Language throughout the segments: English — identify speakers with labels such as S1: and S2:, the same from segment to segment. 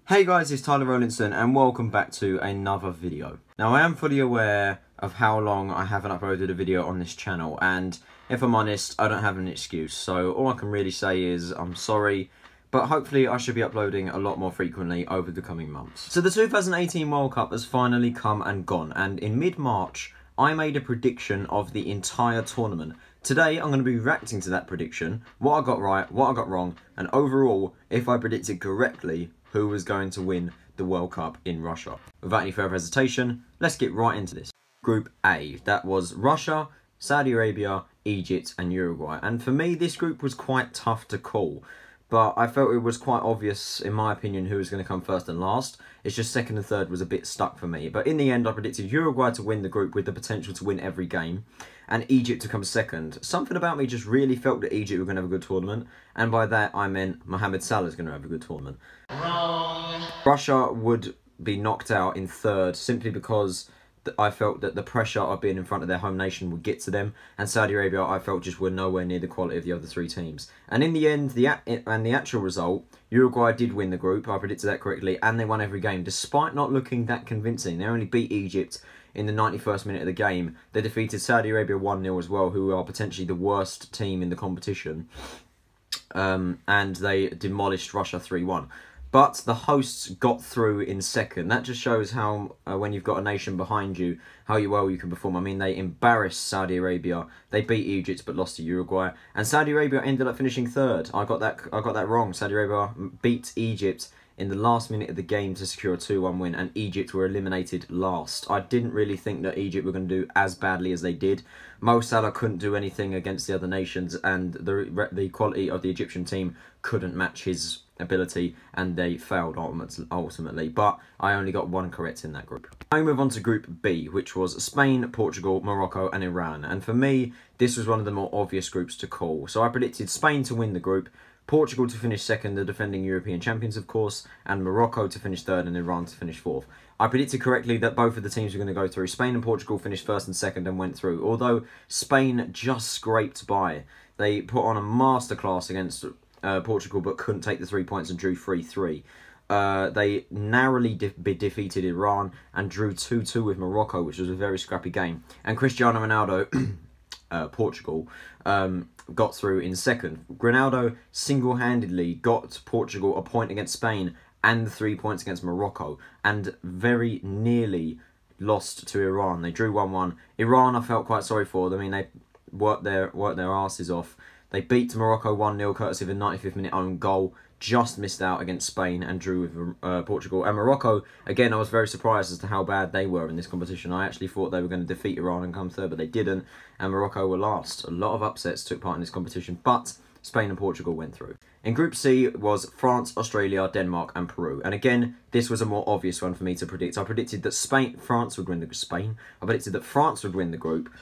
S1: Hey guys, it's Tyler Rowlinson and welcome back to another video. Now I am fully aware of how long I haven't uploaded a video on this channel, and if I'm honest, I don't have an excuse. So all I can really say is I'm sorry, but hopefully I should be uploading a lot more frequently over the coming months. So the 2018 World Cup has finally come and gone, and in mid-March I made a prediction of the entire tournament. Today I'm going to be reacting to that prediction, what I got right, what I got wrong, and overall, if I predicted correctly, who was going to win the World Cup in Russia. Without any further hesitation, let's get right into this. Group A, that was Russia, Saudi Arabia, Egypt and Uruguay. And for me, this group was quite tough to call, but I felt it was quite obvious, in my opinion, who was going to come first and last. It's just second and third was a bit stuck for me. But in the end, I predicted Uruguay to win the group with the potential to win every game, and Egypt to come second. Something about me just really felt that Egypt were going to have a good tournament, and by that I meant Mohamed Salah's going to have a good tournament. Wrong. Russia would be knocked out in third simply because I felt that the pressure of being in front of their home nation would get to them, and Saudi Arabia I felt just were nowhere near the quality of the other three teams. And in the end, the actual result, Uruguay did win the group. I predicted that correctly, and they won every game despite not looking that convincing. They only beat Egypt in the 91st minute of the game. They defeated Saudi Arabia 1-0 as well, who are potentially the worst team in the competition, and they demolished Russia 3-1. But the hosts got through in second. That just shows how, when you've got a nation behind you, how well you can perform. I mean, they embarrassed Saudi Arabia. They beat Egypt but lost to Uruguay. And Saudi Arabia ended up finishing third. I got that wrong. Saudi Arabia beat Egypt in the last minute of the game to secure a 2-1 win, and Egypt were eliminated last. I didn't really think that Egypt were going to do as badly as they did. Mo Salah couldn't do anything against the other nations, and the quality of the Egyptian team couldn't match his ability, and they failed ultimately. But I only got one correct in that group. I move on to Group B, which was Spain, Portugal, Morocco and Iran. And for me, this was one of the more obvious groups to call. So I predicted Spain to win the group, Portugal to finish second, the defending European champions of course, and Morocco to finish third and Iran to finish fourth. I predicted correctly that both of the teams were going to go through. Spain and Portugal finished first and second and went through, although Spain just scraped by. They put on a masterclass against Portugal but couldn't take the 3 points and drew 3-3. They narrowly defeated Iran and drew 2-2 with Morocco, which was a very scrappy game. And Cristiano Ronaldo, Portugal, got through in second. Ronaldo single-handedly got Portugal a point against Spain and 3 points against Morocco, and very nearly lost to Iran. They drew 1-1. Iran, I felt quite sorry for them. I mean, they worked their asses off. They beat Morocco 1-0 courtesy of a 95th minute own goal. Just missed out against Spain and drew with Portugal. And Morocco, again, I was very surprised as to how bad they were in this competition. I actually thought they were going to defeat Iran and come third, but they didn't. And Morocco were last. A lot of upsets took part in this competition, but Spain and Portugal went through. In Group C was France, Australia, Denmark and Peru. And again, this was a more obvious one for me to predict. I predicted that France would win the group,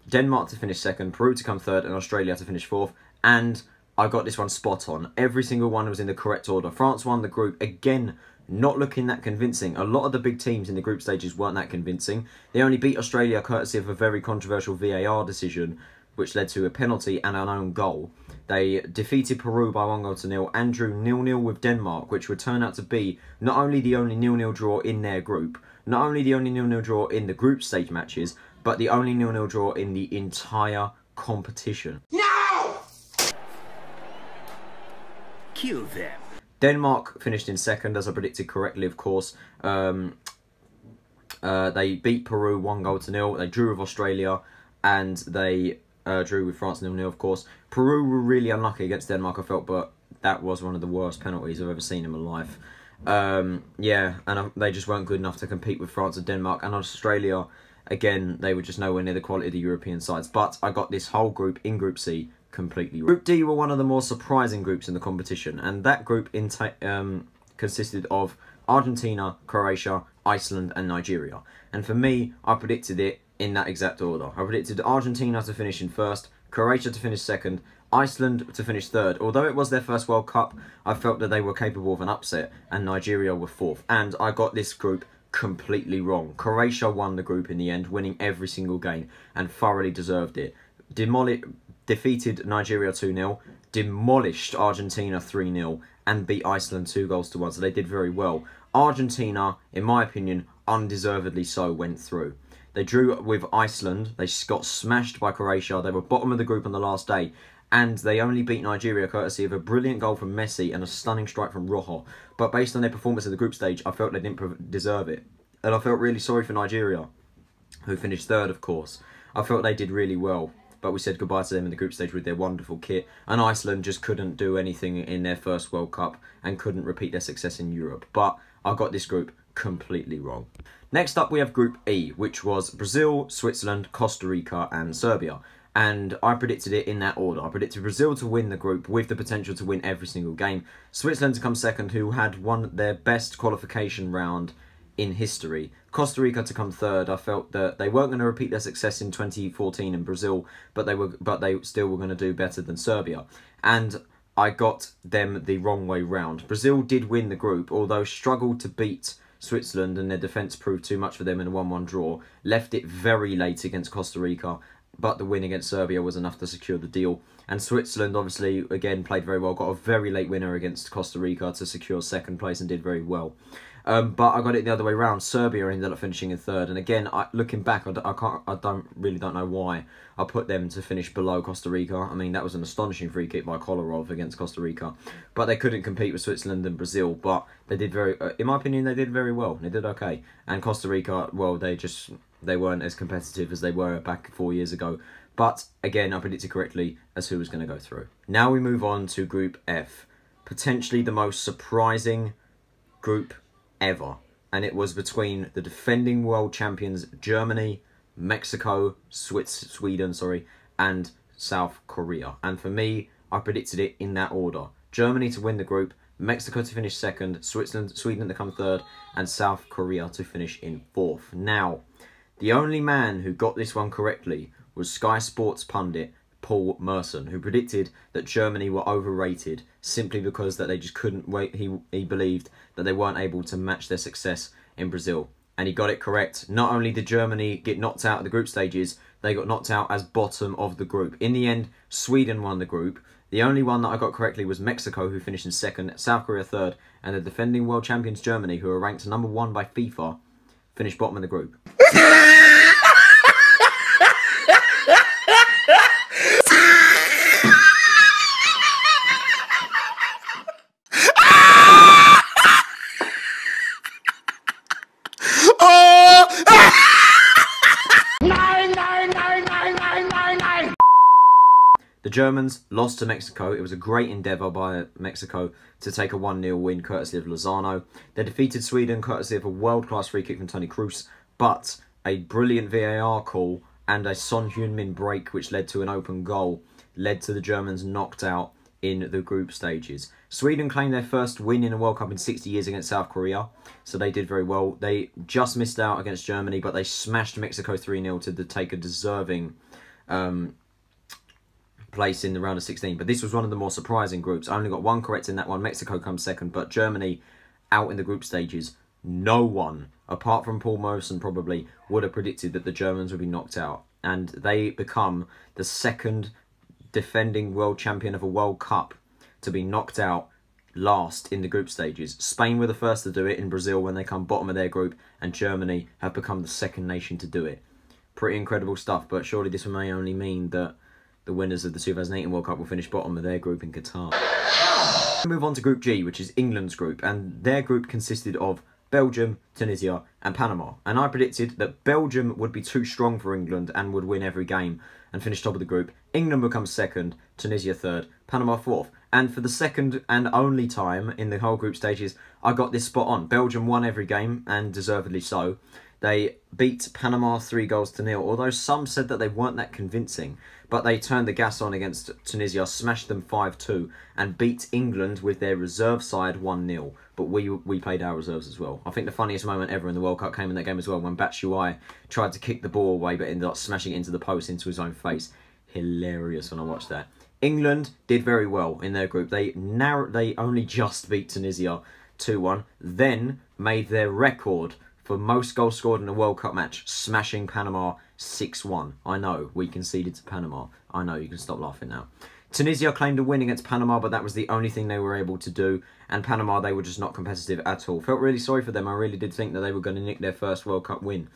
S1: Denmark to finish second, Peru to come third, and Australia to finish fourth. And I got this one spot on. Every single one was in the correct order. France won the group, again, not looking that convincing. A lot of the big teams in the group stages weren't that convincing. They only beat Australia courtesy of a very controversial VAR decision, which led to a penalty and an own goal. They defeated Peru by 1-0 and drew 0-0 with Denmark, which would turn out to be not only the only 0-0 draw in their group, not only the only 0-0 draw in the group stage matches, but the only 0-0 draw in the entire competition. No! Kill them. Denmark finished in second, as I predicted correctly, of course. They beat Peru 1-0. They drew with Australia, and they drew with France 0-0, of course. Peru were really unlucky against Denmark, I felt, but that was one of the worst penalties I've ever seen in my life. Yeah, and they just weren't good enough to compete with France and Denmark. And Australia, again, they were just nowhere near the quality of the European sides. But I got this whole group in Group C completely wrong. Group D were one of the more surprising groups in the competition, and that group consisted of Argentina, Croatia, Iceland and Nigeria. And for me, I predicted it in that exact order. I predicted Argentina to finish in first, Croatia to finish second, Iceland to finish third. Although it was their first World Cup, I felt that they were capable of an upset, and Nigeria were fourth. And I got this group completely wrong. Croatia won the group in the end, winning every single game, and thoroughly deserved it. Defeated Nigeria 2-0, demolished Argentina 3-0, and beat Iceland 2-1, so they did very well. Argentina, in my opinion, undeservedly so, went through. They drew with Iceland, they got smashed by Croatia, they were bottom of the group on the last day, and they only beat Nigeria courtesy of a brilliant goal from Messi and a stunning strike from Rojo. But based on their performance in the group stage, I felt they didn't deserve it. And I felt really sorry for Nigeria, who finished third, of course. I felt they did really well, but we said goodbye to them in the group stage with their wonderful kit. And Iceland just couldn't do anything in their first World Cup and couldn't repeat their success in Europe. But I got this group completely wrong. Next up, we have Group E, which was Brazil, Switzerland, Costa Rica and Serbia. And I predicted it in that order. I predicted Brazil to win the group with the potential to win every single game. Switzerland to come second, who had won their best qualification round in history. Costa Rica to come third. I felt that they weren't going to repeat their success in 2014 in Brazil, but they still were going to do better than Serbia. And I got them the wrong way round. Brazil did win the group, although struggled to beat Switzerland, and their defence proved too much for them in a 1-1 draw. Left it very late against Costa Rica, but the win against Serbia was enough to secure the deal. And Switzerland, obviously, again, played very well. Got a very late winner against Costa Rica to secure second place and did very well. But I got it the other way round. Serbia ended up finishing in third. And again, looking back, I don't know why I put them to finish below Costa Rica. I mean, that was an astonishing free kick by Kolarov against Costa Rica. But they couldn't compete with Switzerland and Brazil. But they did in my opinion, they did very well. They did okay. And Costa Rica, well, they weren't as competitive as they were back 4 years ago. But again, I predicted correctly as who was going to go through. Now we move on to Group F. Potentially the most surprising group ever. And it was between the defending world champions Germany, Mexico, Sweden, and South Korea. And for me, I predicted it in that order. Germany to win the group, Mexico to finish second, Sweden to come third, and South Korea to finish in fourth. Now, the only man who got this one correctly was Sky Sports pundit Paul Merson, who predicted that Germany were overrated simply because that they just couldn't wait. He believed that they weren't able to match their success in Brazil. And he got it correct. Not only did Germany get knocked out of the group stages, they got knocked out as bottom of the group. In the end, Sweden won the group. The only one that I got correctly was Mexico, who finished in second, South Korea third, and the defending world champions Germany, who are ranked #1 by FIFA, finished bottom of the group. The Germans lost to Mexico. It was a great endeavour by Mexico to take a 1-0 win courtesy of Lozano. They defeated Sweden courtesy of a world-class free kick from Toni Kroos, but a brilliant VAR call and a Son Heung-min break, which led to an open goal, led to the Germans knocked out in the group stages. Sweden claimed their first win in a World Cup in 60 years against South Korea, so they did very well. They just missed out against Germany, but they smashed Mexico 3-0 to take a deserving place in the round of 16. But this was one of the more surprising groups. I only got one correct in that one. Mexico comes second, but Germany out in the group stages. No one, apart from Paul Merson probably, would have predicted that the Germans would be knocked out. And they become the second defending world champion of a World Cup to be knocked out last in the group stages. Spain were the first to do it in Brazil when they come bottom of their group, and Germany have become the second nation to do it. Pretty incredible stuff, but surely this may only mean that the winners of the 2018 World Cup will finish bottom of their group in Qatar. Move on to Group G, which is England's group, and their group consisted of Belgium, Tunisia and Panama. And I predicted that Belgium would be too strong for England and would win every game and finish top of the group. England would come second, Tunisia third, Panama fourth. And for the second and only time in the whole group stages, I got this spot on. Belgium won every game, and deservedly so. They beat Panama 3-0, although some said that they weren't that convincing. But they turned the gas on against Tunisia, smashed them 5-2, and beat England with their reserve side 1-0. But we played our reserves as well. I think the funniest moment ever in the World Cup came in that game as well, when Batshuayi tried to kick the ball away, but ended up smashing it into the post, into his own face. Hilarious when I watched that. England did very well in their group. They only just beat Tunisia 2-1, then made their record for most goals scored in a World Cup match, smashing Panama 6-1. I know, we conceded to Panama. I know, you can stop laughing now. Tunisia claimed a win against Panama, but that was the only thing they were able to do. And Panama, they were just not competitive at all. Felt really sorry for them. I really did think that they were going to nick their first World Cup win.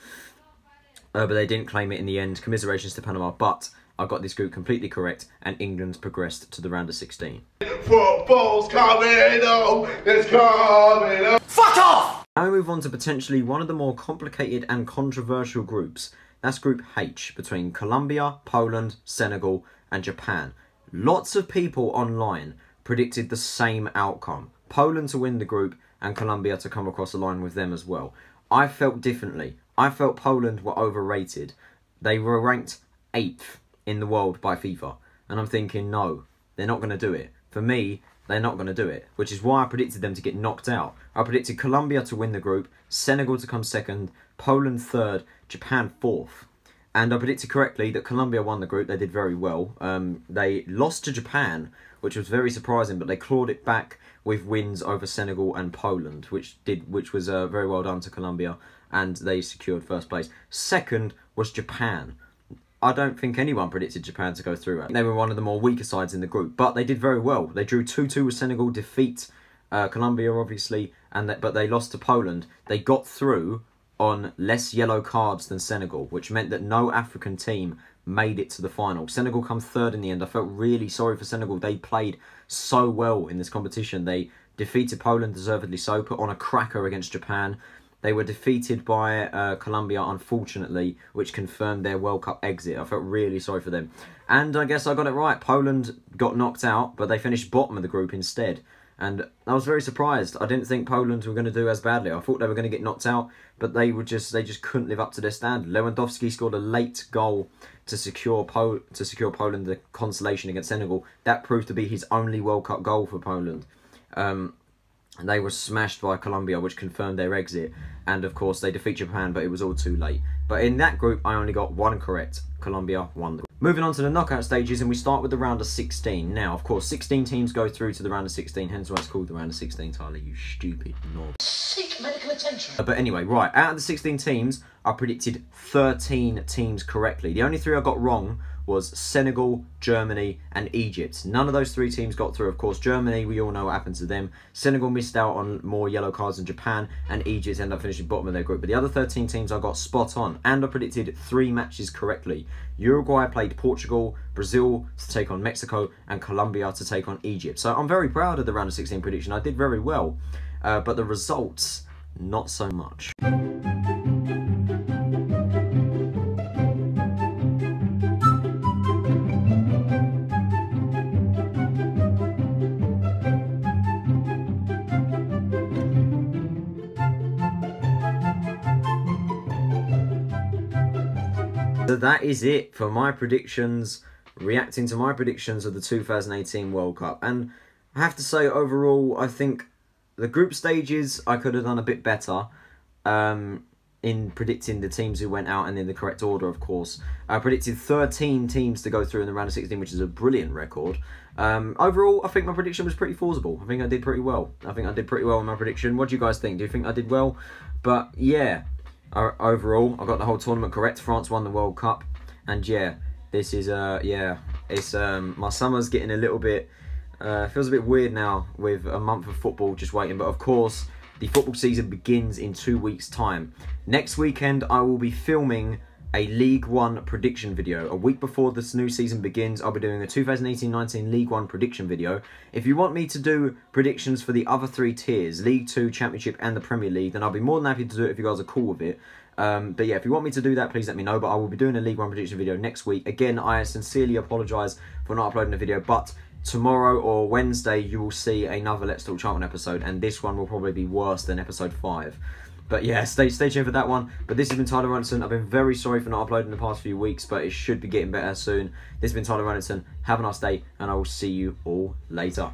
S1: But they didn't claim it in the end. Commiserations to Panama. But I got this group completely correct, and England progressed to the round of 16.
S2: Football's coming on, it's coming on.
S1: Fuck off! Now we move on to potentially one of the more complicated and controversial groups. That's Group H, between Colombia, Poland, Senegal, and Japan. Lots of people online predicted the same outcome. Poland to win the group and Colombia to come across the line with them as well. I felt differently. I felt Poland were overrated. They were ranked 8th in the world by FIFA. And I'm thinking, no, they're not going to do it. For me, they're not going to do it, which is why I predicted them to get knocked out. I predicted Colombia to win the group, Senegal to come 2nd, Poland 3rd, Japan 4th. And I predicted correctly that Colombia won the group. They did very well. They lost to Japan, which was very surprising, but they clawed it back with wins over Senegal and Poland, which was very well done to Colombia, and they secured first place. Second was Japan. I don't think anyone predicted Japan to go through. They were one of the more weaker sides in the group, but they did very well. They drew 2-2 with Senegal, defeat Colombia, obviously, but they lost to Poland. They got through on less yellow cards than Senegal, which meant that no African team made it to the final. Senegal come 3rd in the end. I felt really sorry for Senegal. They played so well in this competition. They defeated Poland, deservedly so, put on a cracker against Japan. They were defeated by Colombia, unfortunately, which confirmed their World Cup exit. I felt really sorry for them. And I guess I got it right. Poland got knocked out, but they finished bottom of the group instead. And I was very surprised. I didn't think Poland were going to do as badly. I thought they were going to get knocked out, but they just couldn't live up to their standard. Lewandowski scored a late goal to secure Poland the consolation against Senegal. That proved to be his only World Cup goal for Poland. They were smashed by Colombia, which confirmed their exit. And of course, they defeat Japan, but it was all too late. But in that group, I only got one correct. Colombia won the group. Moving on to the knockout stages, and we start with the round of 16. Now, of course, 16 teams go through to the round of 16, hence why it's called the round of 16, Tyler, you stupid knob. Seek medical attention. But anyway, right, out of the 16 teams, I predicted 13 teams correctly. The only 3 I got wrong was Senegal, Germany, and Egypt. None of those 3 teams got through. Of course, Germany, we all know what happened to them. Senegal missed out on more yellow cards than Japan, and Egypt ended up finishing bottom of their group. But the other 13 teams I got spot on, and I predicted 3 matches correctly. Uruguay played Portugal, Brazil to take on Mexico, and Colombia to take on Egypt. So I'm very proud of the round of 16 prediction. I did very well, but the results, not so much. So that is it for my predictions, reacting to my predictions of the 2018 World Cup. And I have to say, overall, I think the group stages I could have done a bit better in predicting the teams who went out and in the correct order, of course. I predicted 13 teams to go through in the round of 16, which is a brilliant record. Overall, I think my prediction was pretty plausible. I think I did pretty well. I think I did pretty well in my prediction. What do you guys think? Do you think I did well? But yeah. Overall, I got the whole tournament correct. France won the World Cup, and yeah, this is it's my summer's getting a little bit feels a bit weird now with a month of football just waiting. But of course, the football season begins in 2 weeks' time. Next weekend, I will be filming a League One prediction video. A week before this new season begins, I'll be doing a 2018-19 League One prediction video. If you want me to do predictions for the other 3 tiers, League 2, Championship and the Premier League, then I'll be more than happy to do it if you guys are cool with it. But yeah, if you want me to do that, please let me know. But I will be doing a League One prediction video next week. Again, I sincerely apologise for not uploading a video, but tomorrow or Wednesday you will see another Let's Talk Charlton episode, and this one will probably be worse than episode 5. But yeah, stay tuned for that one. But this has been Tyler Runderson. I've been very sorry for not uploading the past few weeks, but it should be getting better soon. This has been Tyler Runderson. Have a nice day, and I will see you all later.